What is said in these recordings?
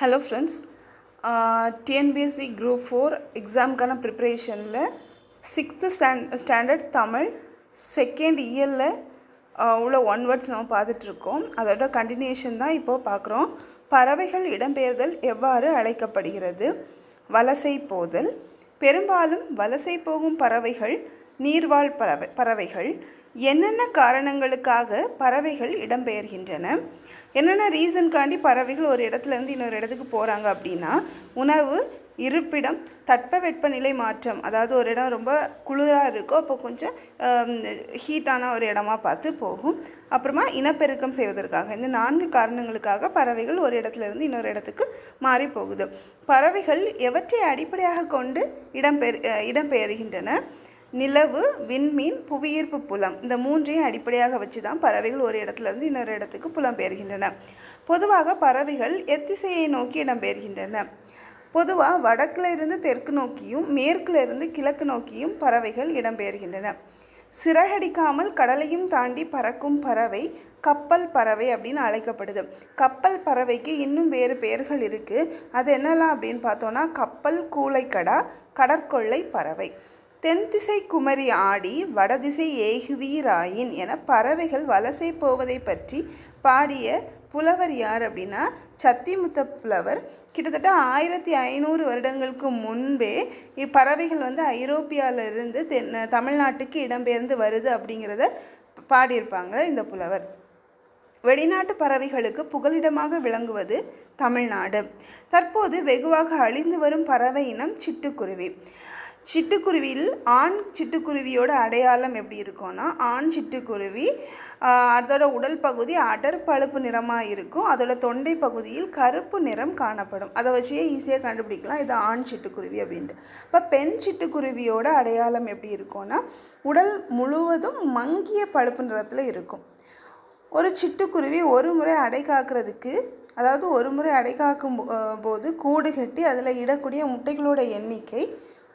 Hello friends, TNPSC group 4 எக்ஸாமுக்கான ப்ரிப்பரேஷனில் 6th standard Tamil second இயரில் உள்ள one words நம்ம பார்த்துட்ருக்கோம். அதோட கண்டினியூஷன் தான் இப்போது பார்க்குறோம். பறவைகள் இடம்பெயர்தல் எவ்வாறு அழைக்கப்படுகிறது? வலசை போதல். பெரும்பாலும் வலசை போகும் பறவைகள் நீர்வாழ் பறவைகள். என்னென்ன காரணங்களுக்காக பறவைகள் இடம்பெயர்கின்றன? என்னென்ன ரீசனுக்காண்டி பறவைகள் ஒரு இடத்துலேருந்து இன்னொரு இடத்துக்கு போகிறாங்க அப்படின்னா, உணவு, இருப்பிடம், தட்பவெப்பநிலை மாற்றம். அதாவது ஒரு இடம் ரொம்ப குளிராக இருக்கும், அப்போ கொஞ்சம் ஹீட்டான ஒரு இடமா பார்த்து போகும். அப்புறமா இனப்பெருக்கம் செய்வதற்காக. இந்த 4 காரணங்களுக்காக பறவைகள் ஒரு இடத்துலேருந்து இன்னொரு இடத்துக்கு மாறி போகுது. பறவைகள் எவற்றை அடிப்படையாக கொண்டு இடம்பெயர்கின்றன? நிலவு, விண்மீன், புவியீர்ப்பு புலம். இந்த 3ஐயும் அடிப்படையாக வச்சு தான் பறவைகள் ஒரு இடத்துலேருந்து இன்னொரு இடத்துக்கு புலம்பெயர்கின்றன. பொதுவாக பறவைகள் எத்திசையை நோக்கி இடம்பெயர்கின்றன. பொதுவாக வடக்கில் இருந்து தெற்கு நோக்கியும் மேற்கில் இருந்து கிழக்கு நோக்கியும் பறவைகள் இடம்பெயர்கின்றன. சிறகடிக்காமல் கடலையும் தாண்டி பறக்கும் பறவை கப்பல் பறவை அப்படின்னு அழைக்கப்படுது. கப்பல் பறவைக்கு இன்னும் வேறு பெயர்கள் இருக்குது. அது என்னெல்லாம் அப்படின்னு பார்த்தோன்னா, கப்பல் கூளைக்கடா, கடற்கொள்ளை பறவை. தென்திசை குமரி ஆடி வடதிசை ஏகுவீராயின் என பறவைகள் வலசை போவதை பற்றி பாடிய புலவர் யார் அப்படின்னா, சத்திமுத்த புலவர். கிட்டத்தட்ட 1500 வருடங்களுக்கு முன்பே இப்பறவைகள் ஐரோப்பியாவிலிருந்து தமிழ்நாட்டுக்கு இடம்பெயர்ந்து வருது அப்படிங்கிறத பாடியிருப்பாங்க இந்த புலவர். வெளிநாட்டு பறவைகளுக்கு புகலிடமாக விளங்குவது தமிழ்நாடு. தற்போது வெகுவாக அழிந்து வரும் பறவை இனம் சிட்டுக்குருவி. சிட்டுக்குருவியில் ஆண் சிட்டுக்குருவியோட அடையாளம் எப்படி இருக்கும்னா, ஆண் சிட்டுக்குருவி அதோட உடல் பகுதி அடர் பழுப்பு நிறமாக இருக்கும். அதோட தொண்டை பகுதியில் கருப்பு நிறம் காணப்படும். அதை வச்சே ஈஸியாக கண்டுபிடிக்கலாம் இது ஆண் சிட்டுக்குருவி அப்படின்ட்டு. இப்போ பெண் சிட்டுக்குருவியோட அடையாளம் எப்படி இருக்கும்னா, உடல் முழுவதும் மங்கிய பழுப்பு நிறத்தில் இருக்கும். ஒரு சிட்டுக்குருவி ஒரு முறை அடை காக்கிறதுக்கு, அதாவது ஒரு முறை அடை காக்கும் போது கூடு கட்டி அதில் இடக்கூடிய முட்டைகளோட எண்ணிக்கை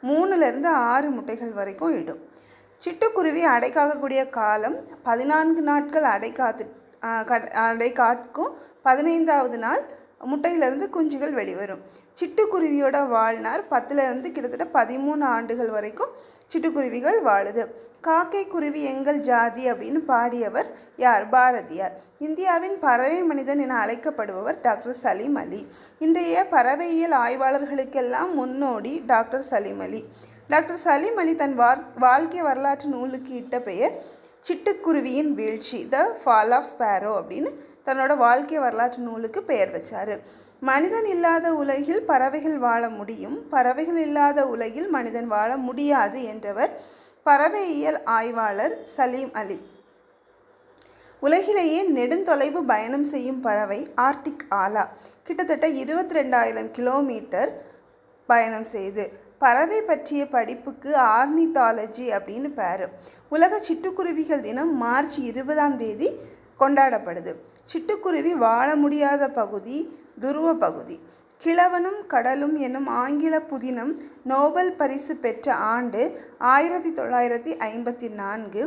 3லேருந்து 6 முட்டைகள் வரைக்கும் இடும். சிட்டுக்குருவி அடை காக்கக்கூடிய காலம் 14 நாட்கள் அடை காக்கும். 15வது நாள் முட்டையிலிருந்து குஞ்சுகள் வெளிவரும். சிட்டுக்குருவியோட வாழ்நாள் 10லேருந்து கிட்டத்தட்ட 13 ஆண்டுகள் வரைக்கும் சிட்டுக்குருவிகள் வாழுது. காக்கை குருவி எங்கள் ஜாதி அப்படின்னு பாடியவர் யார்? பாரதியார். இந்தியாவின் பறவை மனிதன் என அழைக்கப்படுபவர் டாக்டர் சலீம் அலி. இன்றைய பறவையியல் ஆய்வாளர்களுக்கெல்லாம் முன்னோடி டாக்டர் சலீம் அலி. டாக்டர் சலீம் அலி தன் வாழ்க்கை வரலாற்று நூலுக்கு இட்ட பெயர் சிட்டுக்குருவியின் வீழ்ச்சி, த ஃபால் ஆஃப் ஸ்பேரோ அப்படின்னு தன்னோட வாழ்க்கை வரலாற்று நூலுக்கு பெயர் வச்சார். மனிதன் இல்லாத உலகில் பறவைகள் வாழ முடியும், பறவைகள் இல்லாத உலகில் மனிதன் வாழ முடியாது என்றவர் பறவையியல் ஆய்வாளர் சலீம் அலி. உலகிலேயே நெடுந்தொலைவு பயணம் செய்யும் பறவை ஆர்டிக் ஆலா. கிட்டத்தட்ட 22,000 கிலோமீட்டர் பயணம் செய்து. பறவை பற்றிய படிப்புக்கு ஆர்னித்தாலஜி அப்படின்னு பேர். உலக சிட்டுக்குருவிகள் தினம் மார்ச் 20ஆம் தேதி கொண்டாடப்படுது. சிட்டுக்குருவி வாழ முடியாத பகுதி துருவ பகுதி. கிழவனும் கடலும் என்னும் ஆங்கில புதினம் நோபல் பரிசு பெற்ற ஆண்டு 1954.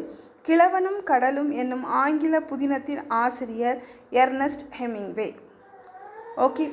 கிழவனும் கடலும் என்னும் ஆங்கில புதினத்தின் ஆசிரியர் எர்னஸ்ட் ஹெமிங்வே. ஓகே.